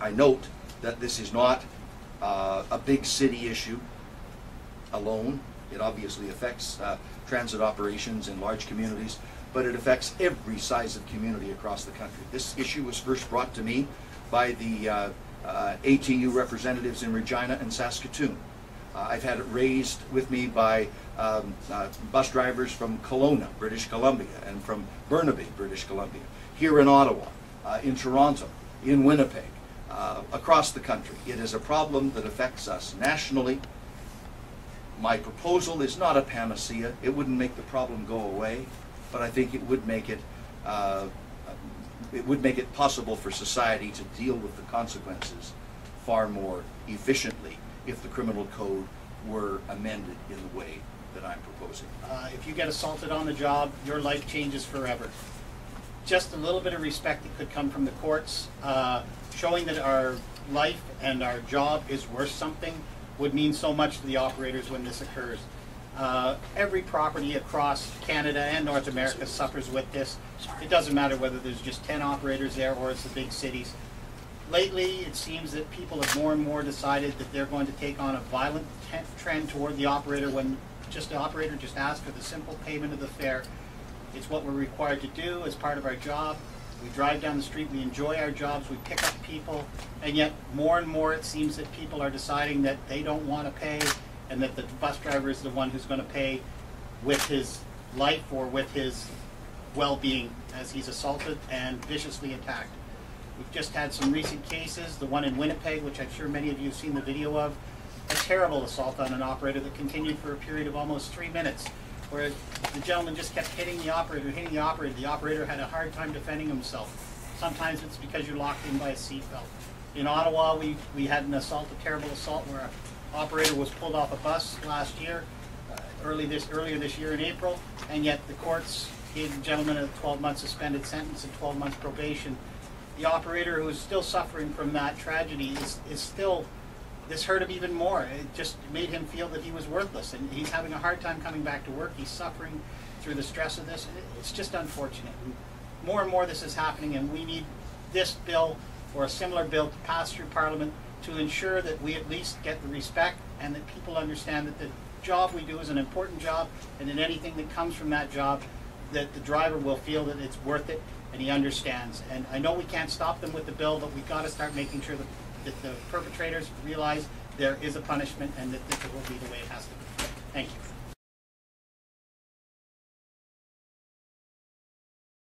I note that this is not a big city issue alone. It obviously affects transit operations in large communities, but it affects every size of community across the country. This issue was first brought to me by the ATU representatives in Regina and Saskatoon. I've had it raised with me by bus drivers from Kelowna, British Columbia, and from Burnaby, British Columbia, here in Ottawa, in Toronto, in Winnipeg, across the country. It is a problem that affects us nationally. My proposal is not a panacea. It wouldn't make the problem go away, but I think it would make it possible for society to deal with the consequences far more efficiently if the criminal code were amended in the way that I'm proposing. If you get assaulted on the job, your life changes forever. Just a little bit of respect that could come from the courts, showing that our life and our job is worth something would mean so much to the operators when this occurs. Every property across Canada and North America suffers with this. It doesn't matter whether there's just 10 operators there or it's the big cities. Lately, it seems that people have more and more decided that they're going to take on a violent trend toward the operator when the operator just asks for the simple payment of the fare. It's what we're required to do as part of our job. We drive down the street, we enjoy our jobs, we pick up people, and yet more and more it seems that people are deciding that they don't want to pay and that the bus driver is the one who's going to pay with his life or with his well-being as he's assaulted and viciously attacked. We've just had some recent cases, the one in Winnipeg, which I'm sure many of you have seen the video of, a terrible assault on an operator that continued for a period of almost 3 minutes, where the gentleman just kept hitting the operator. The operator had a hard time defending himself. Sometimes it's because you're locked in by a seatbelt. In Ottawa, we had an assault, a terrible assault, where an operator was pulled off a bus last year, earlier this year in April, and yet the courts gave the gentleman a 12-month suspended sentence and 12 months probation. The operator, who is still suffering from that tragedy, is still, this hurt him even more. It just made him feel that he was worthless, and he's having a hard time coming back to work. He's suffering through the stress of this. It's just unfortunate. And more this is happening, and we need this bill or a similar bill to pass through Parliament to ensure that we at least get the respect and that people understand that the job we do is an important job, and in anything that comes from that job, that the driver will feel that it's worth it and he understands. And I know we can't stop them with the bill, but we've got to start making sure that the perpetrators realize there is a punishment and that this will be the way it has to be. Thank you.